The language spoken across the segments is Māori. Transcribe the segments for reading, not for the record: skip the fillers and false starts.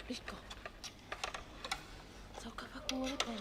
Listo. Sauka pa ko pa.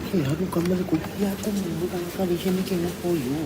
Lalu kembali kuliah aku bukan kali sini kena koyo.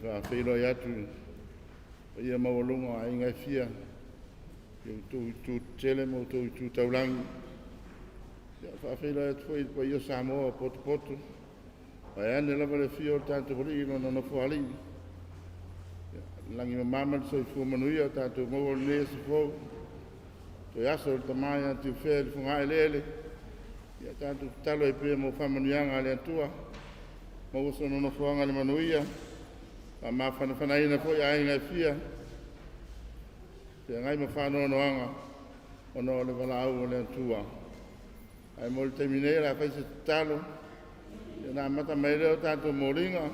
Whawhiro i atu ia mawalunga a ingai fia i tu tele mo tu taulangi whawhiro i atu whai pa ia Samoa poto poto pai ane lava le fia o tātou hori ino na whali langi ma mamali so i fumanuia tātou maua le si fau to i aso o tamai a Tiufea i Fuga lele ia tātou talo i pia mo whamanuianga le atua mauso no whanga le manuia ma whanaina po i ainga fia. Te ngai ma whanoanoanga o no le walau o le atua. Ai mo le temineira whaise talo. Ia nā mata mai leo tātou moringa.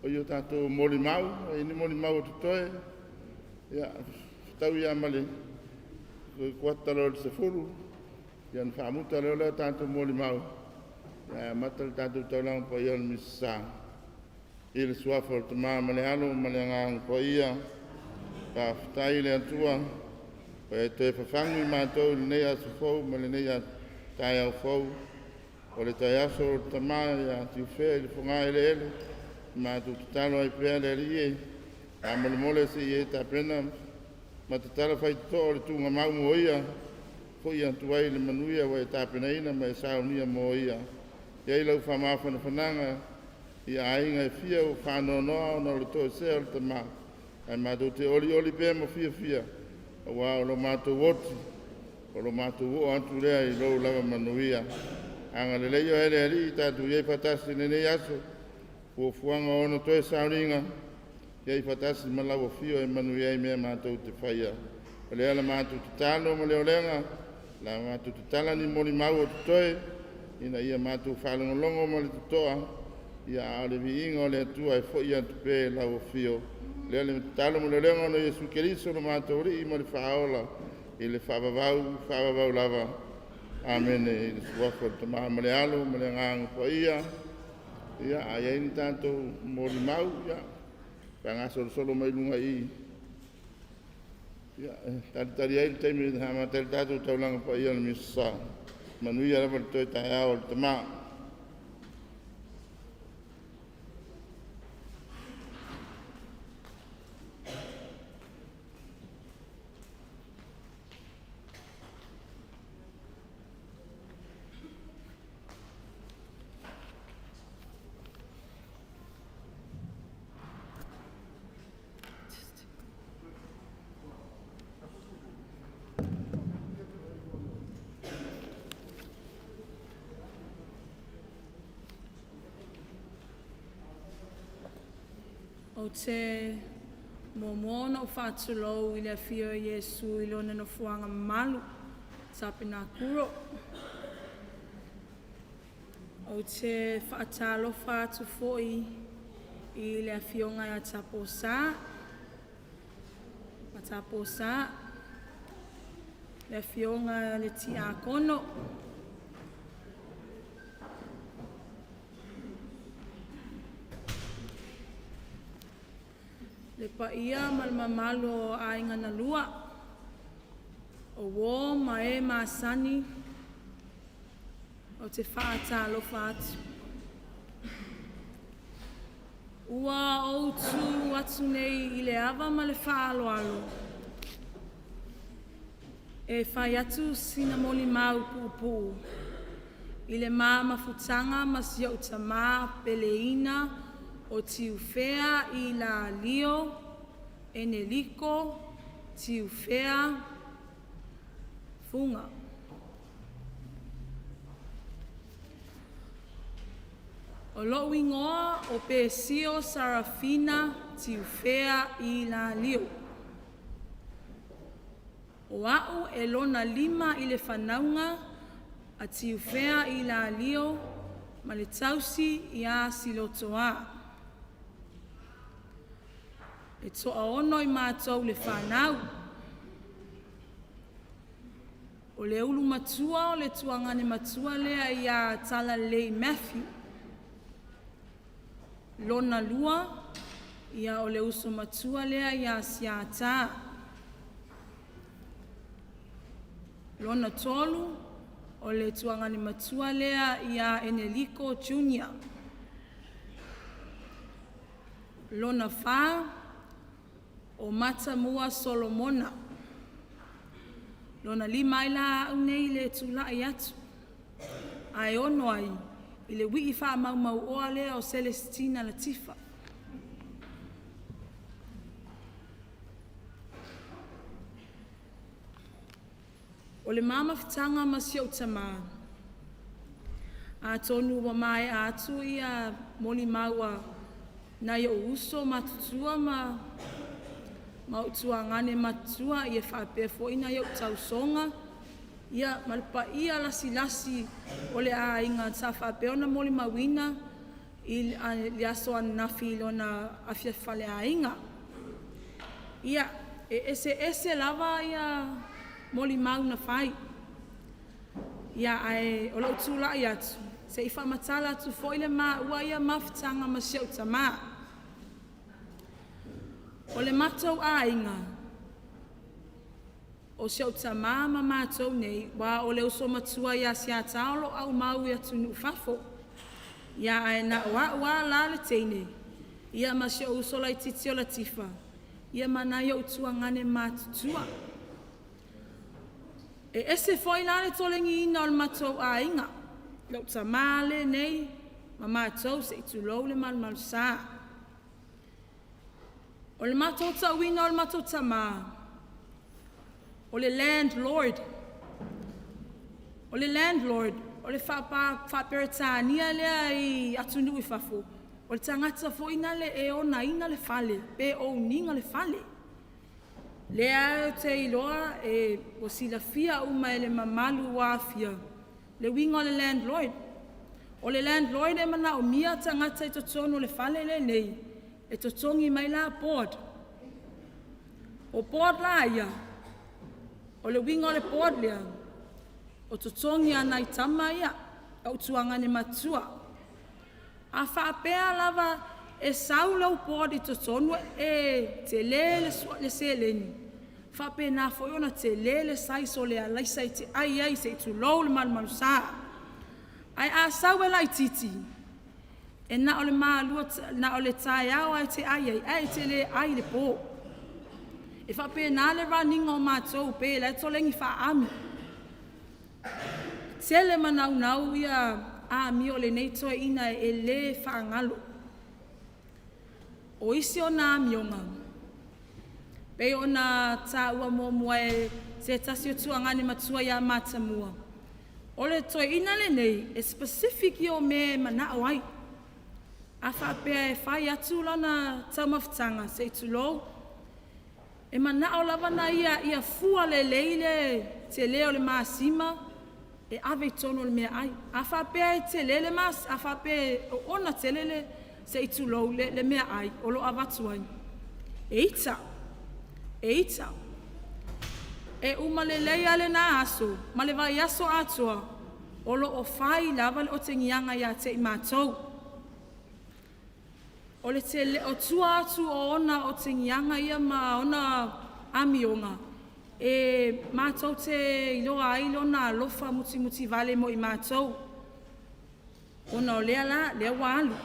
O io tātou mori mau. E ni mori mau o tutoe. Ia tau ia male. Kuatalo le se furu. Ia na whamuta leo leo tātou mori mau. Ia mata le tātou taulang po ia le misa. I le suafa o te maa male alo, male ngang po ia, ka whatai le atua, pa e te whawhangu i mātou le nei aso fau, male nei a tai au fau, o le tai aso o te maa i a Tiufea i le Fuga ele ele, mātou te talo ai pēr le rie, ka mole mole se i e ta pena, ma te talo whai to o le tunga mau mo ia, fo i antuai le manuia wa e ta pena ina, ma e saunia mo ia, ia i lau whamawhana whananga, ia ainga e fia o whanonoa o na le toi sea o le tama. Ai mātou te oli oli pē mo fia fia. O wā o lo mātou woti. O lo mātou o antu rea i lou lava manuia. Anga le leio hele ali i tātou iei patasi nenei aso. Ua fuanga o na toi sauringa. Iei patasi malawa fio e manuia i mea mātou te whaia. O le ala mātou te tālo mo leo lenga. La mātou te tala ni mori mau o te toi. Ina ia mātou whalongolongo mo le tutoa. Ia ale viinga o le atua e fo ia tupe la o fio. Le ale talo mo le lenga no Yesu Keriso no mātori i mo le whaola i le whaavavau lava. Amen e le suafo te maa mo le alo, mo le ngang po ia. Ia a ia ini tātou mori mau ia. Panga solo mai lunga i. Ia tari ai le teimi hama tel tātou taulanga po ia le misa. Manuia lava le toi tai ao le te maa. O te momono o whātulou I le fio Iesu I lona no fuanga malu. Sape nā kuro. O te whaatalofa atu foi I le awhionga a taposa. A taposa. Le awhionga le ti a kono. Le paia malmamalo a inga na lua. O wo ma e ma sani. O te whaatalofa atu. Ua outu atu nei I le awa ma le whaaloalo. E whai atu sina moli mau pupu. I le maa mafutanga ma siau ta maa peleina o Tiufea Ilalio Eneliko Tiufea Fuga. O lo ingoa o Pesio Sarafina Tiufea Ilalio. O au e lona lima I le whanaunga a Tiufea Ilalio ma le tausi I a silotoa. E toa ono I mātou le whanau. O le ulu matua o le tuangane matua lea I a tala lei Matthew. Lona lua, ia o le uso matua lea ia siata. Lona tolu, o le tuangani matua lea ia Eneliko Junior. Lona fa, o mata mua Solomona. Lona lima ila au nei le tula I atu. Ai ono ai. I le wii wha mau oa lea o Celestina Latifa. O le mama fitanga ma siau tama. A tonu wa mai a atu ia moli maua na ia uso matutua ma utua ngane matua ia whapefo ina ia utausonga. Ia malpa ia lasi o le a inga tafa peona moli mawina I liaso anafi lona afia fale a inga. Ia ese lava ia moli mau na fai. Ia ai o lo tula ia tu. Se ifa matala tu foile ma ua ia mafitanga ma siau tama. O le matou a inga. O siau tama ma mātou nei, wa o le uso matua ia sia taolo au mau ia tunu fafo. Ia ai na wa la le teine. Ia ma siau uso lai titi o Latifa. Ia mana ia utua ngane mātutua. E ese foi la le tolengi ina o le matou a inga. Lau tamale nei, ma mātou se itulou le malmalu sa. O le matou tauina o le matou tama. O le landlord, o le whaperetania lea I atunu I fafo. O le tangata fo ina le e ona ina le fale, pe o ninga le fale. Lea te iloa e o silafia uma e le mamalu wafia. Le winga o le landlord. O le landlord e mana o mia tangata I totono le fale le nei. E totongi mai la board. O board la ia. O le winga o le board lea, o totongi ana I tama ia, au tuangane matua. A whaapea lava e saulau board I totono e te lele le seleni. Whaapea nā whoiona te lele saiso le alaisa I te ai se I tu lou le malumalu saa. Ai a saue lai titi. E na o le maalua, na o le tae au ai te ai te le ai le po. E whape nā le raninga o mātou pe le tolengi wha ami. Tele manau ia a mi o le neitoe ina e le wha ngalo. O isi o nā mionga. Pe o nā tā ua mua e se tasi o tuangane matua ia mātamua. O le toe ina le nei e specific I o me manao ai. A whape e whai atu lana taumawhitanga se itu lou. E mana o lava na ia fua le leile te leo le maasima e ave tono le mea ai. A whapea e te lele mas, a whapea ona te lele se i tulou le mea ai, o lo avatu ai. E ita. E umale leia le na aso, ma le vai aso atua, o lo o whai lava le o te ngianga ia te i mātou. O le te le o tua atu o ona o te ngianga ia ma ona amionga. E mātou te iloa ailo na alofa muti vale mo i mātou. Ona o lea la, lea walu.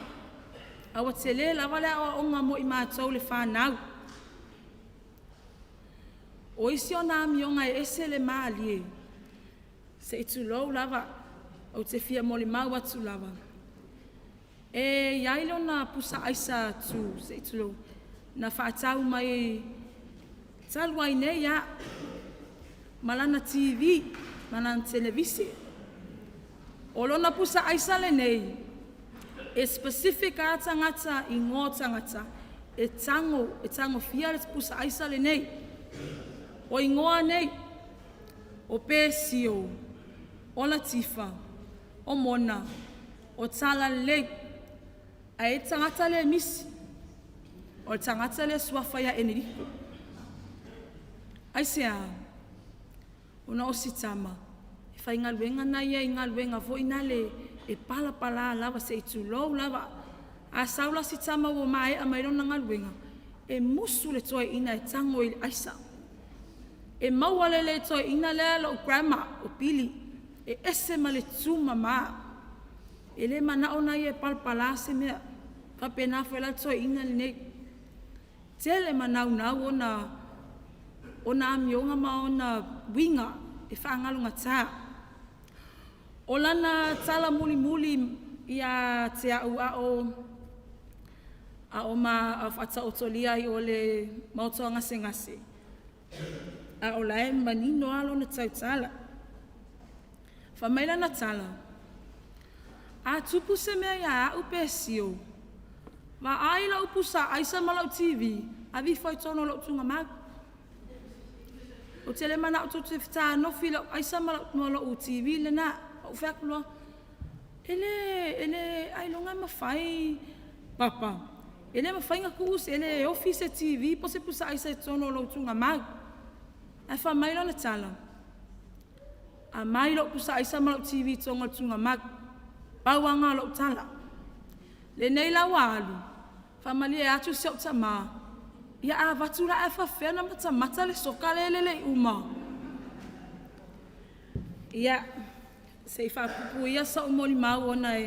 Awa te le lava lea o onga mo i mātou le whanau. O isi o nā mionga e ese le maalie. Se i tulou lava, o te fia mo le mau atu lava. E iailo na pusa aisa tu, se i tulou. Na whaatau mai talua i nei ia. Malana TV, malana televisi. O lona pusa aisa le nei. E specific a tangata i ngō tangata. E tango fia le pusa aisa le nei. O ingoa nei, o pēsio, o latifa, o mona, o tala lei, a e tangata le misi, o tangata le Tiufea Ilalio. Ai sea, ona o sitama, e whai ngaluenga na ia i ngaluenga vo ina le e pala lava se i tulou lava, a saula sitama o mai a mairona ngaluenga, e musu le toi ina e tango i aisa. E mauale le toi ina lea lo grandma o pili, e ese ma le tuma maa. E le mana ona i e palpala se mea, ka pena whela toi ina le nei. Tele manau ona amionga ma ona winga, e whaangalunga tā. O lana tala muli ia te au a o ma a whata otolia i o le mautoa ngase. A o lae manino alo na tautala. Whamaila na tala. A tupu se mea ia au pēsio. Wa aila upu sa aisa malau TV. A vi whai tono lau tunga mag. O tele mana o tutu whita nofi lau aisa malau TV le na. O whakulua. Ele ailonga mawhai papa. Ele mawhai ngā kuus. Ele office TV. Po se pusa aisa tono lau tunga mag. A whamaila na tala. A mailo pusa aisa malau TV tonga tunga mag. Pauanga lau tala. Le nei lau alu. Whamali e atu seo tama. Ia a vatura e whawhena mata le soka le uma. Ia se i whapupu ia sa umoli mau ona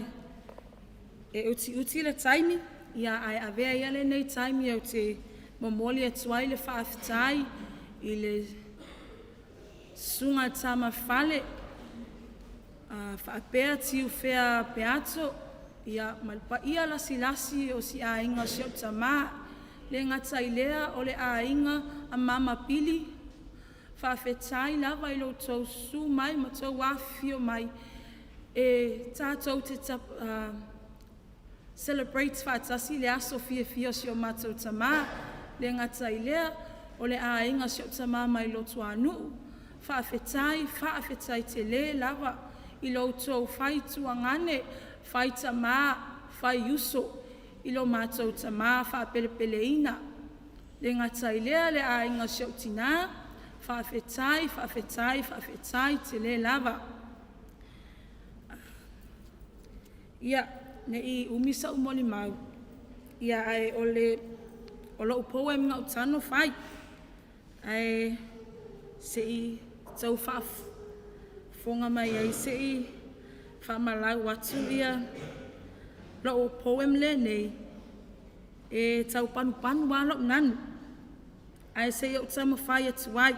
e uti le taimi. Ia ai avea ia le nei taimi au te momoli e tuai le whaafitai i le sunga tama whale, whaapea Tiufea peato, ia malpa ia lasi o si a inga seo tama, le ngata i lea o le a inga a mama pili, whaafetai lava i lo tau su mai, ma tau wafio mai, e tātou te celebrate whaatasi le aso fia seo mātou tama, le ngata i lea o le a inga seo tama mai lo tuanu, whaafetai te le lava i lo tau whai tuangane, whai tama, whai uso, i lo mātou tama, whaapele-peleina. Le ngata i lea le a inga seo tina, whaafetai te le lava. Ia, ne i umisa umoli mau, ia ai o lo poem ngau tano whai, ai se i tau whaafonga mai ai se i whaamalau atu ia lo poem le nei e tau panu walo nanu ai se i o tama whai atu ai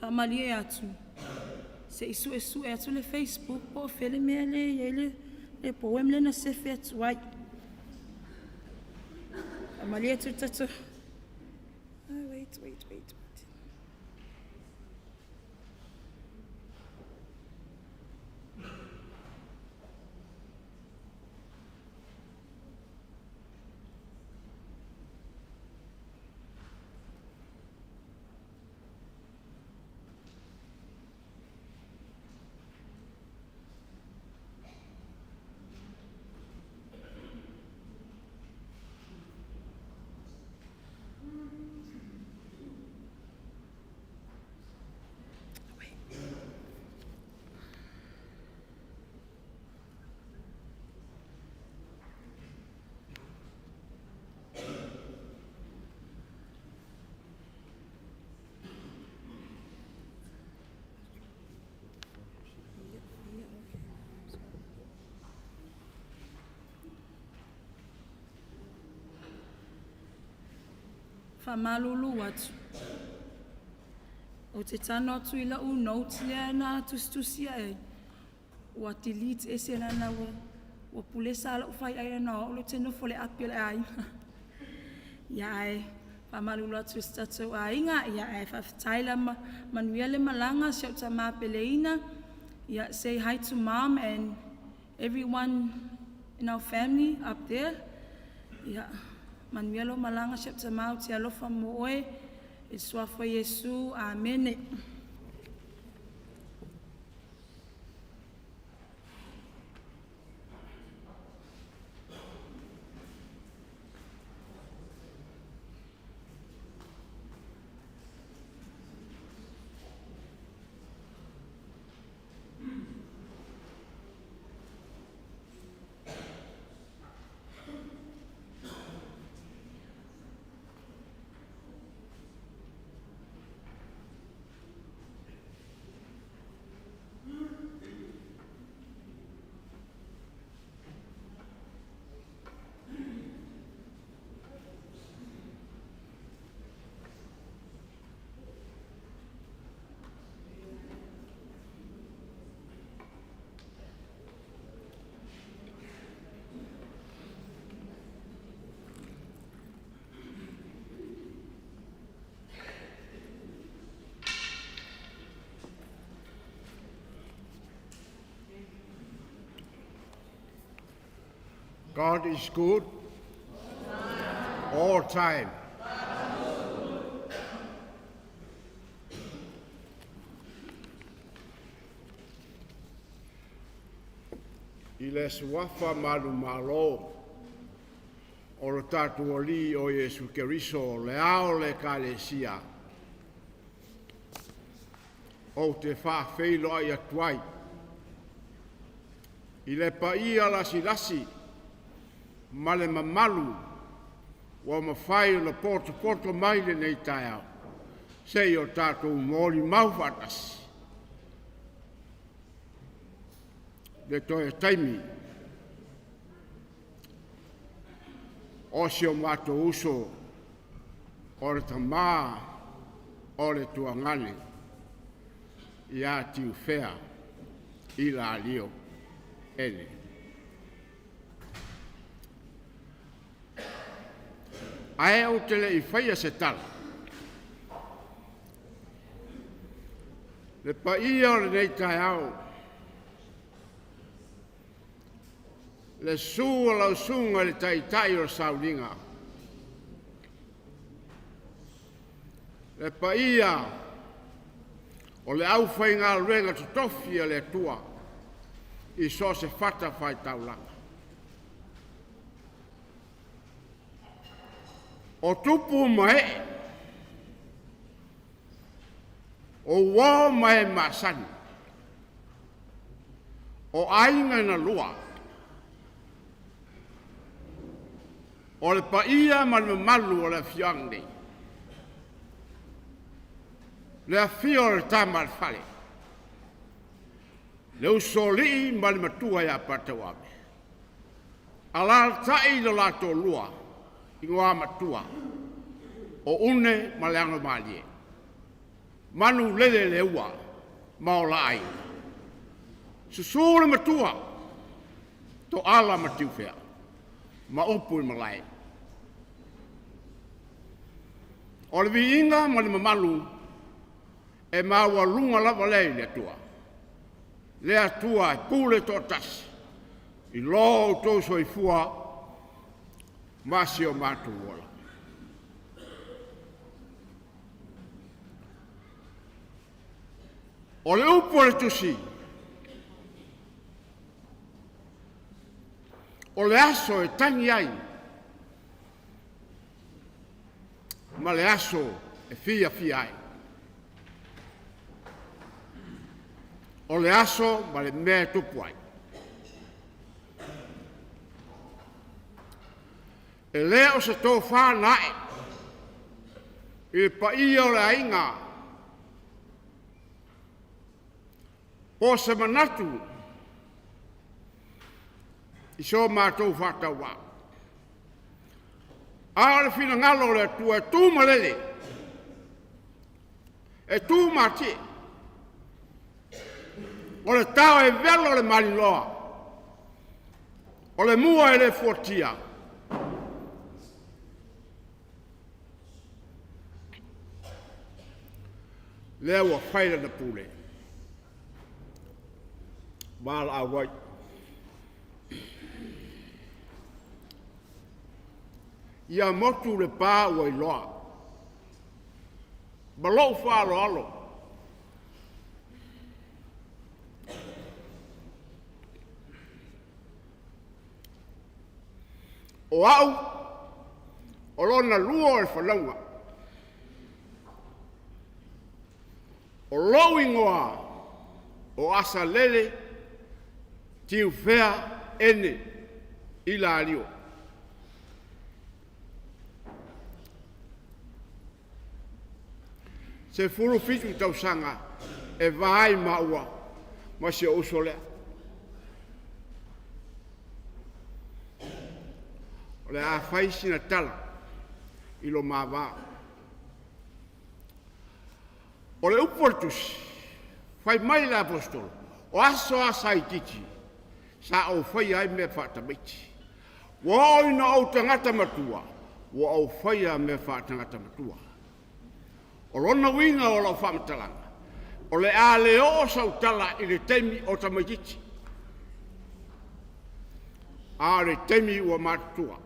Whamali e atu. Se isu e atu le Facebook po fele mea le poem le na sefe atu ai. Whamali e atu tatu. Wait. Whamalulu atu. O te tano atu ila u notes lea na tustusia e. Ua delete e se lana ua pulesa ala ufai aia na olo te nofo le api le ai. Ia e, whamalulu atu statu a inga, ia e whawhataila manuia le malanga siau ta mapeleina. Ia say hi to mom and everyone in our family up there. Ia manuelo malanga siap ta mau te alofa moe e suafo Yesu. Amen. God is good all time. I le suafa malu malo o le tatu o li o Yesu Keriso le ao le kalesia o te wha feilo ai atuai i le paia lasi ma le mamalu wa mawhai o le porto mai le nei tai au sei o tātou mōri mauwhatasi le toi taimi o si o mato uso o le tamā o le tuangane i a Tiufea Ilalio Eneliko. Ae o tele i whaia se tala. Le pa ia o le nei tai au. Le sua lau sunga le tai o saulinga. Le pa ia o le au whai ngā ruenga tutofia le tua i so se whata whai taulanga. O tupu mai, o wā mai masani, o ainga na lua, o le paia malu o le fiangi, le afio o le tamal fale, le usoli ma le matua ia patawame, alal tai lo lato lua, ingoa matua o une maleango malie Manu lele le ua, maola ai. Susule matua, to ala ma Tiufea, ma upu i malai. O le viinga ma le mamalu, e maua lunga lava lei le atua. Le atua e pule to tasi, i lo toso i fua, masi o matu wola. O le upu le tusi, o le aso e tangi ai, ma le aso e fia ai. O le aso ma le mea tupu ai. E lea o se tō whānae, i pa ia o le ainga, o se manatu, i so mātou whātau wā. A le whina ngalo le tua e tū malele, e tū mātie, o le tau e velo le mariloa, o le mua e le fuatia. Lea ua whaira na pule. Wala a wai. Ia motu le pā ua i loa. Balou whālo alo. O au, o lona lua e whalaunga. O lou ingoa, o asa lele, Tiufea ene Ilalio. Se furu fitu tausanga, e vai maua, ma se osole. O le a faisi na tala, ilo mawaa. O le uportus, fai mai le apostolo, o aso asa i titi, sa au fai ai me whātamiti. Wa o ina au tangata matua, wa au fai ai me whātangata matua. O rona winga o lau whamatalanga, o le a leo o sautala i le teimi o tamatiti. A le teimi ua matua.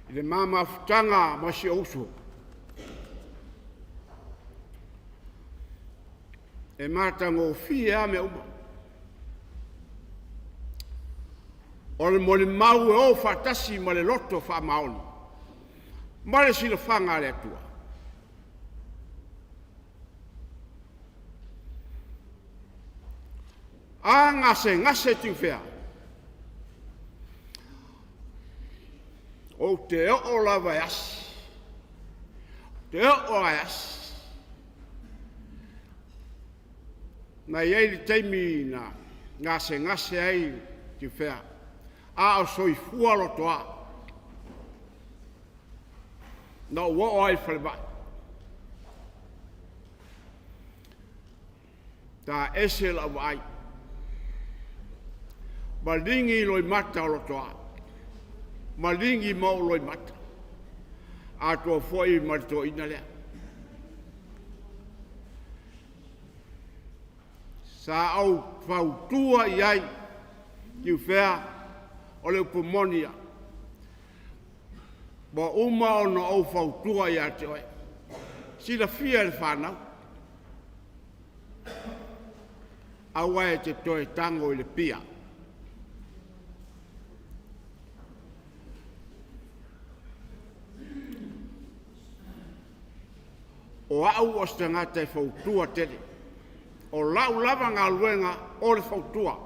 I le mama futanga ma si ouso. E matango fia me uma. O le mole mau e o fatasi ma le loto fa maoni. Ma le sila fanga le atua. A ngase Tiufea. O te o lava yasi. Te o yasi. Na iei li teimi na ngase ai Tiufea. A o soi fua lotoa. Na ua o ai whaleba. Ta ese la wai. Malingi loi mata o lotoa. Malingi mau loi mata. A tua foi marito ina lea. Sa au fautua iai Tiufea o le upomonia. Ba uma o no au fautua ia te oe. Sila fia le whanau. Awa e te toe tango i le pia. O au o stangata e fautua tele. O lau lava ngā luenga o le fautua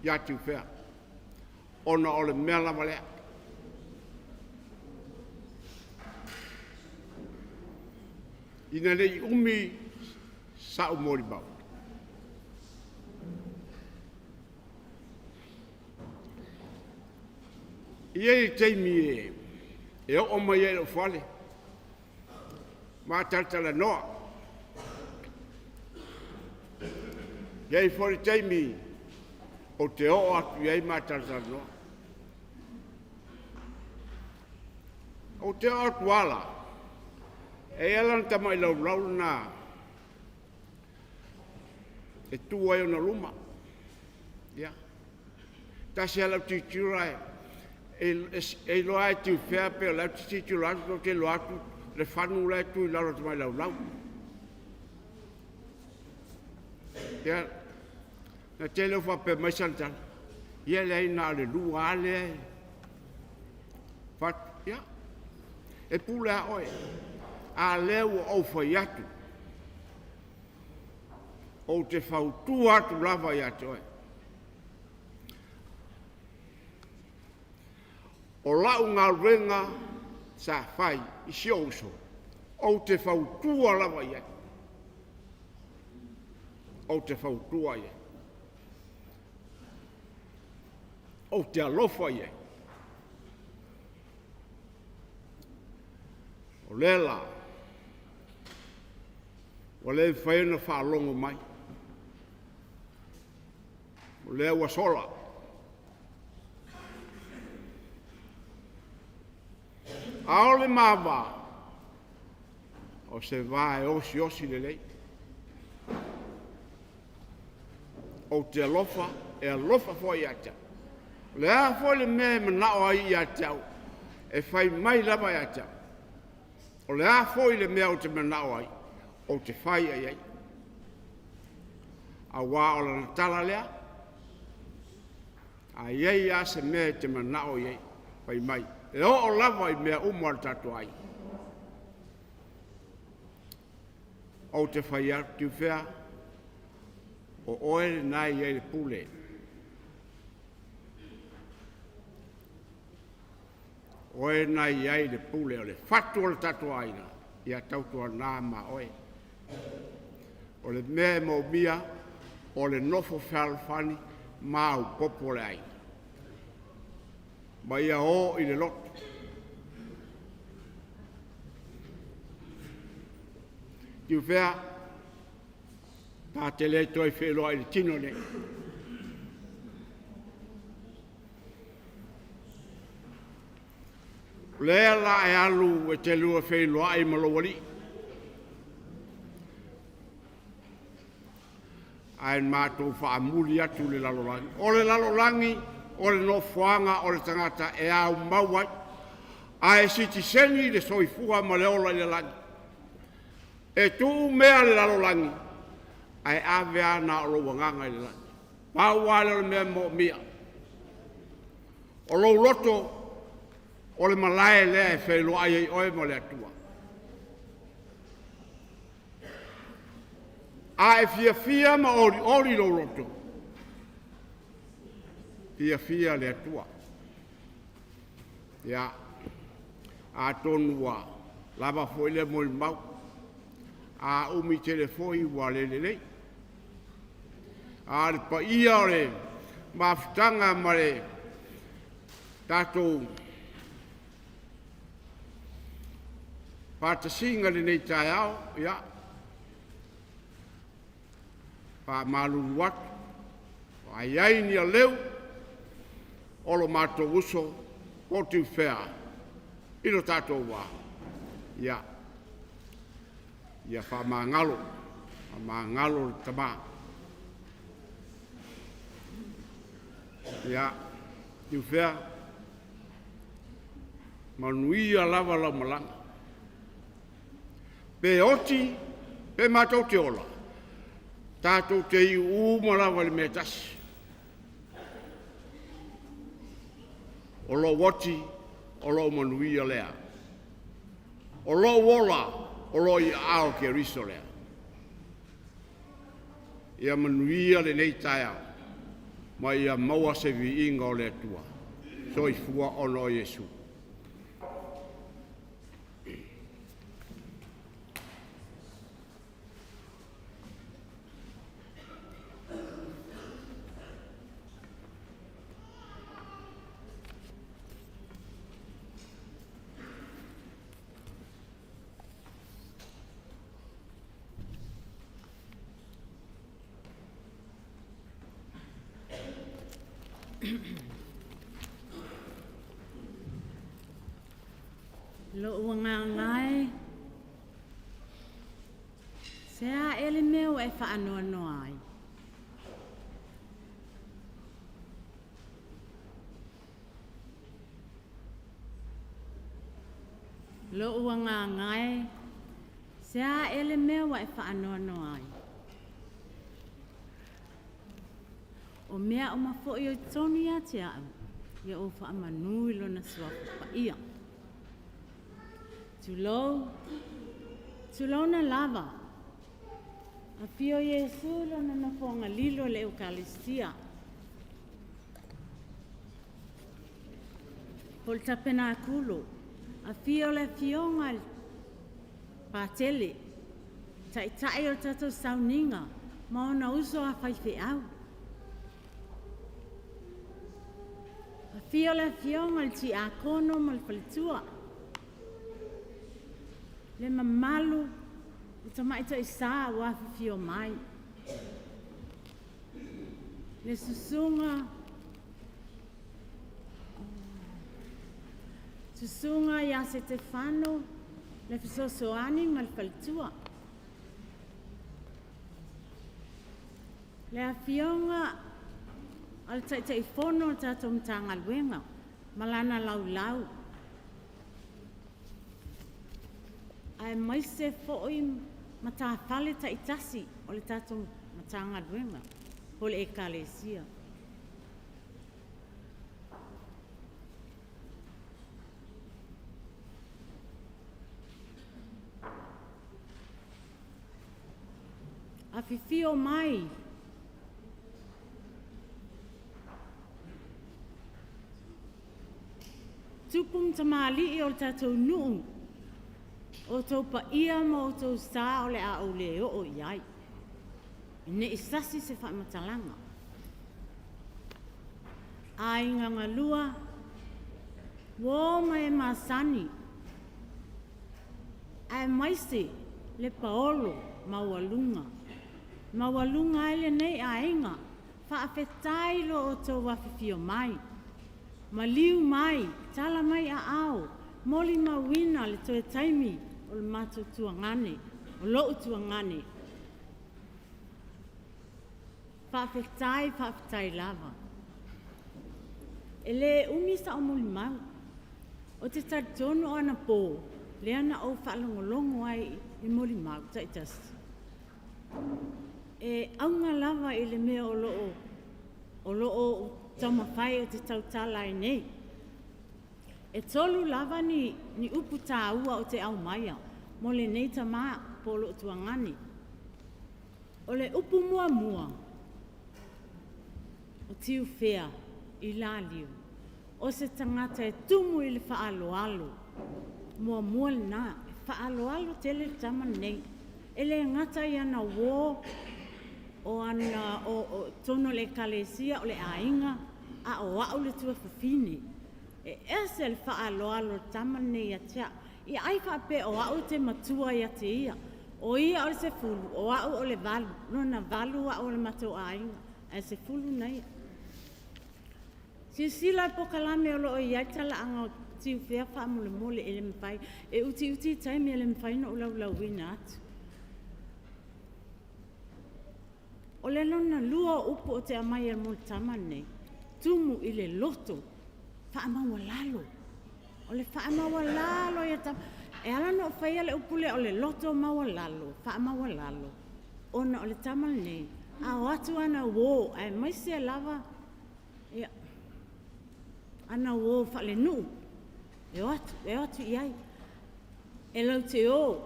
ia Tiufea. Ona o le mea lava lea. Ina lei umi sa umori bau. Iei teimi e E o mai e o fale. Ma tatala noa. Iai fori taimi o te o atu iai ma tatala noa. O te o atu ala. E alan tama i lau na e tu ai ona luma. Ya. Tasi alau titiura e loa e Tiufea pe alau titiura atu ke loa atu le whanu lai tu i lau tama i lau. Ya. Na te leo whape mai santana. Ia le ina ale lua ale. Fat, ya. E pule a oe. A leo au whai atu. O te whautu atu lava i atu oe. O lau ngā renga sa whai i si ouso. O te whautua lava i atu. O te whautua i atu. O te alofa i atu. O lela. O le whaena whaalongo mai. O lea wa sola. Aole mawa. O se vae osi le lei. O te alofa, e alofa fwoi ata. Lea fwoi le mea manao ai ata. E whai mai lava ata. O lea fwoi le mea o te manao ai. O te whai ai ai. A wā o lana tala lea. A iei a se mea te manao iei. Whai mai. E o lava i mea umar tatu ai. O te whai a Tiufea. O oere nai iei le pule. Oere nai iei le pule. O le fatu o le tatu aina. Ia tautua nā ma oe. O le mea mo mia, o le nofo whalfani, mau popo le aina. Ma ia o i le loto. Tiufea, tā te le toi wheloa i le tino ne. Lea la e alu e te lua wheloa i malowari. Aen mātou whaamuli atu le lalolangi. O le lalolangi, o le nofoanga, o le tangata e au mauai. A e siti seni le soifua ma le ola i le langi. E tu mea le lalolangi. A e ave ana o lo wanganga i le langi. Pauale o le mea mo mia. O lo loto, o le malae lea e whelo ai e oe mo le atua. A e fia ma ori lo roto. Fia le atua. Ia. A tonua. Lava foi le mo mau. A umi telefoi wa le. A le pa ia le. Maftanga ma le. Tato. Pata singa le nei tai au. Ia. Pa malulu watu, ai ai ni a leu, olo mato uso, o Tiufea, ino tātou wā. Ia, fa mangalo le tamā. Ia, Tiufea, manuia lava lau malanga. Pe oti, pe matou te ola. Tātou te i umalawa le mea tasi. O lo wati, o lo manuia lea. O lo wola, o lo i ao ke riso lea. Ia manuia le nei tai au. Ma ia maua se vi inga o le tua. So i fua ono o Yesu. Lo wanga ngai. Sea ele meu e whaanoa noa ai. Lo wanga ngai. Sea ele meu e whaanoa noa ai. O mea o mafo i o toni a te au. Ia o whaamanui lo na suaku pa ia. Tulou na lava. A pio Yesu lo na nafonga lilo le Eukaristia. Pol tapena kulo. A pio le fionga patele. Tai o tato sauninga. Maona uso a whaife au. A pio le fionga le ti a kono mal palitua. Le mamalu. Ita maita isa wafi fio mai. Le susunga. Susunga ya Stefano. Le fisosoani mal palitua. Le afionga. Al tai fono tato mtanga luenga. Malana lau. Ai mai se fo'i mata fale ta itasi o le tato matanga luenga o le ekalesia. A fifio mai tupum tamali i o le tato nuu o tau pa ia mo o tau sa o le a o le o iai. Ne isasi se wha matalanga. Ai nganga lua, wo mai masani. Ai maise le paolo mawalunga. Mawalunga ele nei a inga. Wha afetai lo o tau wafifio mai. Maliu mai, tala mai a ao. Moli mawina le toe taimi. O le mato tuangane, o loo tuangane. Whaafetai lava. E le umisa o muli mau. O te taritono ana pō, le ana o whaalongolongo ai i muli mau, taitas. E aunga lava i le mea o loo taumawhai o te tautala i nei. E tolu lava ni upu tā ua o te au maia, mo le nei ta maa polo tuangani. O le upu mua, o Tiufea Ilalio, o se tangata e tumu i le whaaloalo, mua le nā, whaaloalo tele taman nei, e le ngata i ana wō, o tono le kalesia, o le ainga, a o au le tua whawhine. E ese le whaaloalo tamane ia tia. I ai whape o au te matua ia te ia. O ia o le se fulu, o au o le valu. Nona valu a o le matua ainga. E se fulu nei. Si sila po kalame o lo o ia tala anga Tiufea whaamule mole ele mwhai. E uti taimi ele mwhai na o lau wina atu. O le lona lua upo o te amai e mole tamane. Tumu i le loto. Whaamawalalo. O le whaamawalalo ia tam. E ala no whaia le upule o le loto mawalalo. Whaamawalalo. Ona o le tamal nei. A o atu ana wō. Ai maise lava. Ia. Ana wō whale nuu. E o atu iai. E lau te o.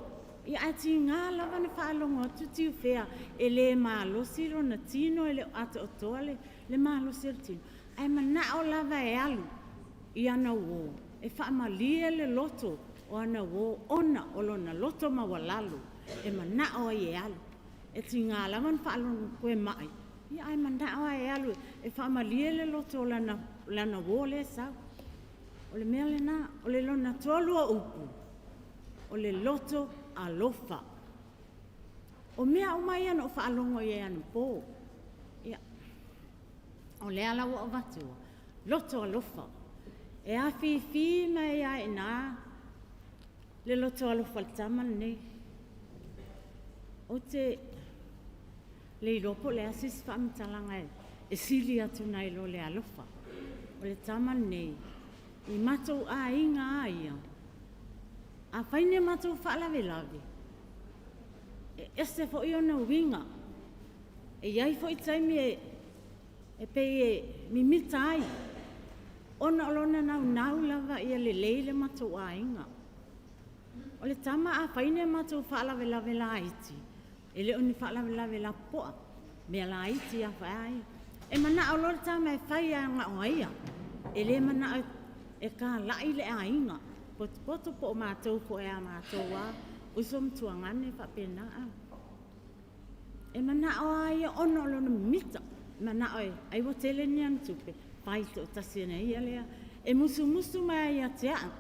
Ia ati ngā lava na whaalongo atu Tiufea. E le maalosi ro na tino e le ata o toale. Le maalosi ro tino. Ai mana o lava e alu. I ana wō, e whaamalia le loto o ana wō, ona o lona loto mawalalo, e manao ai e alu. E ti ngā laman whaalongo koe mai. I ai manao ai e alu, e whaamalia le loto o lana wō le sau. O le mea le nā, o le lona tolua upu, o le loto a lofa. O mea o mai ana o whaalongo i e ana pō. Ia. O le ala o vatua. Loto alofa. E a fi mai ai na. Le loto alofa le tama nei. O te le lopo le asis whaamitalanga e sili atu nai lo le alofa. O le tama nei. I matou a inga aia. A whaine matou whaalawe lawe. E este fo i ona winga. E iai fo i taimi e pe e mimita ai. Ona olona nau lava ia le leile matou a inga. O le tama a whaine matou whaalawe lawe la iti. E le oni whaalawe lawe la poa. Mea la iti a whaai. E mana o lor tama e whai a ngā oaia. E le mana e ka lai le a inga. Poto po o mātou po e a mātou a. Usom tuangane whapena a. E mana o aia ono lona mita. Mana o e aiwa tele ni an tupe. Pai to tasina ia lea. E musu mai ia te a.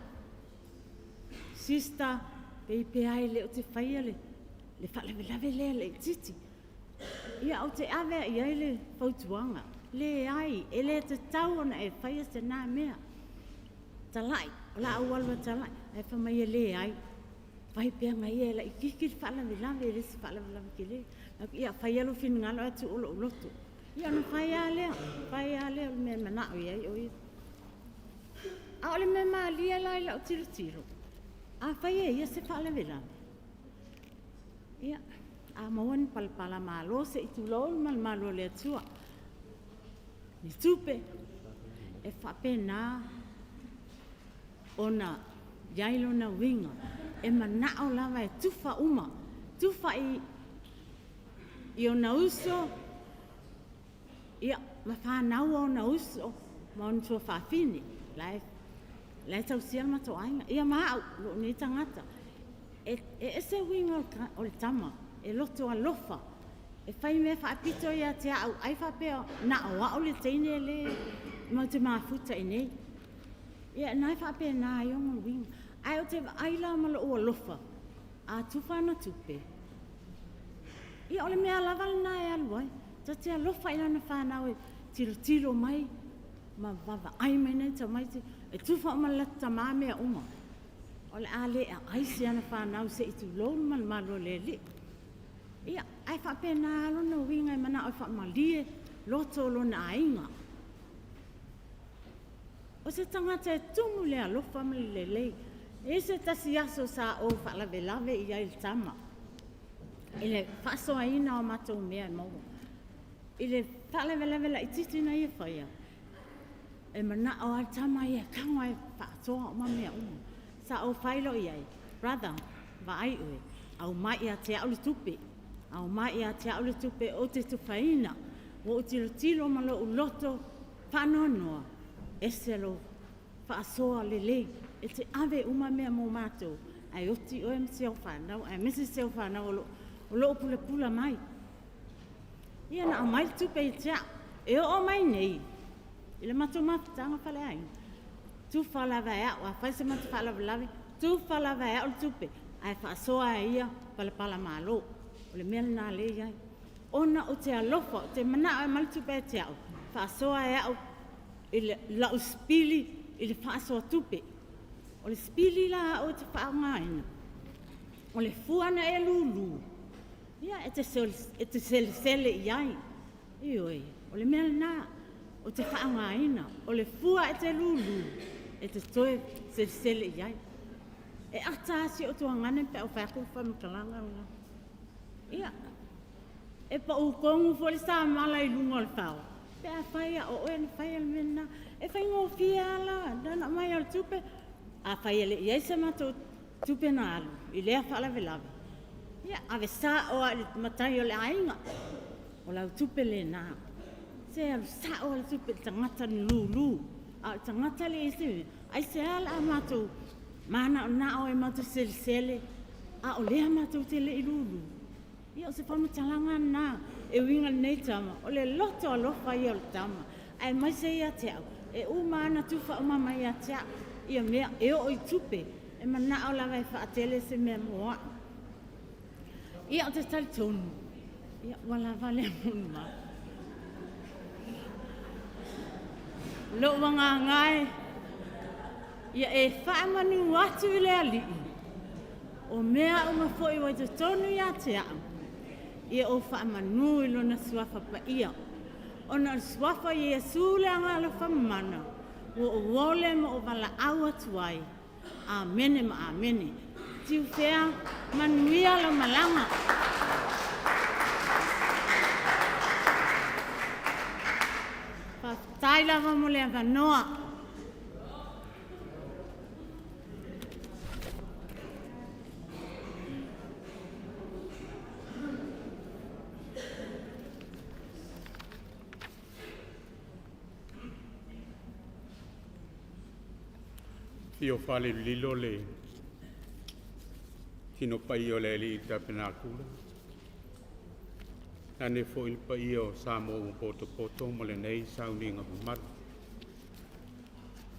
Sista, pe ai le o te whaia le. Le whalawe lawe lea le titi. Ia o te awe ia le fautuanga. Le ai, e le te tau ona e whaia se nā mea. Talai, la awalwa talai. E whamai e le ai. Vai pia ngai e la ikiki whalawe lawe e resi whalawe lawe ki le. Ia whaialo whini ngalo atu olo uloto. Ia na whaia lea me manao iai o ia. A ole me maa lia lai lau tiro. A whaia ia se whalawe lawe. Ia, a mawan palpala malo se itu lol malo le atua. Ni tupe, e whapena ona yailo na winga. E manao lawa e tufa uma. Tufa i o na uso. Ia, ma whanau o na uso. Ma on tua whawhini. Lai tau sia mato ainga. Ia maa lo ni tangata. E se winga o le tama. E loto a lofa. E whai me whaapito ia te au. Ai whapea na oa o le teine le. Mau te maafuta i nei. Ia, nai whapea na ionga winga. Ai o te aila malo o lofa. A tufana tupe. Ia ole mea lawal na e aluai. Ta te alofa ina na whanau e tiro mai. Ma wawa ai mai nei ta mai te. E tufa o malata maa mea uma. Ole a le a aisi ana whanau se itu lolo malo le le. Ia, ai whape na alo na winga i mana o whamalie. Loto lo na ainga. O se tangata e tumu le alofa mali le lei. E se tasi aso sa o whalawe lawe i ai tama. I le whasoa ina o matou mea i maua. I le whalawe lawe la i titina i e whaia. E mana o ai tama i e kangwa e whaatoa o mamea uma. Sa o whailo i ai. Brother, wa ai ue. Au mai a te au le tupe. Au mai a te au le tupe o te tupaina. Wo o tilo malo u loto whanonoa. E se lo whaasoa le lei. E te ave uma mea mō mātou. Ai oti o em seo whanau. Ai mesi seo whanau o lo pula mai. Ia na a mai tupe i tea. E o mai nei. I le matou mafutanga whale ai. Tu whalawa ea. Wa whaise matu whalawa lawe. Tu whalawa ea o le tupe. Ai whaasoa e ia pala malo. O le mea nā le iai. Ona o te alofa. O te mana o e mali tupe e tea. Whaasoa ea o i le lau spili i le whaasoa tupe. O le spili la o te whaangaina. O le fuana e lulu. Ia, e te sele iai. Ioi, o le mea nā. O te whaangaina. O le fua e te lulu. E te toe sele iai. E atasi o tua ngane pe o whako whamikalanga. Ia. E pa o kongu fo le sa mala i lunga le whao. Pe a whaia o oe ni whaia le mena. E whai ngō fia ala. Dana mai al tupe. A whaia le iai se mato tupe na alu. I lea whalawe lawe. Ia, ave sa o a le matai o le ainga. O lau tupe le nā. Se alu sa o le tupe tangata ni lulu. A tangata le isi. Ai se ala a mato. Mana o na o e mato sele. A o lea mato te le i lulu. Ia o se whamatalanga nā. E winga nei tama. O le loto a lofa i o le tama. Ai mai se ia te au. E u maana tufa o mama ia te au. Ia mea e o i tupe. E mana o lawa e whaatele se mea moa. Ia o te tali tonu. Ia wala vale munu ma. lo wanga ngai ia e whaamani watu I le ali o mea unga foi wa te tonu ia te au ia o whaamanu I lona suafa pa ia o na suafa ia sule anga la whamana o wole mo o wala awa tuai amene ma amene Tiufea manuia la malanga tai lava mo le avanoa. Fio fale lilo le tino pai o le li ta penakula. Ane fo il pai o samo un poto mo le nei sauninga mar.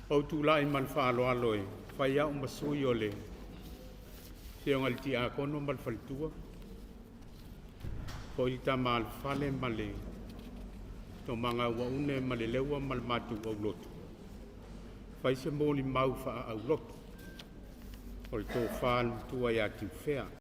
Au tu lai man fa alo aloe fai au masui o le se ngal ti a kono mal faltua. Fo il ta mal fale male to manga wa une male lewa mal matu o lotu. Fai se moli mau fa au lotu. O le tō whan tua ia Tiufea.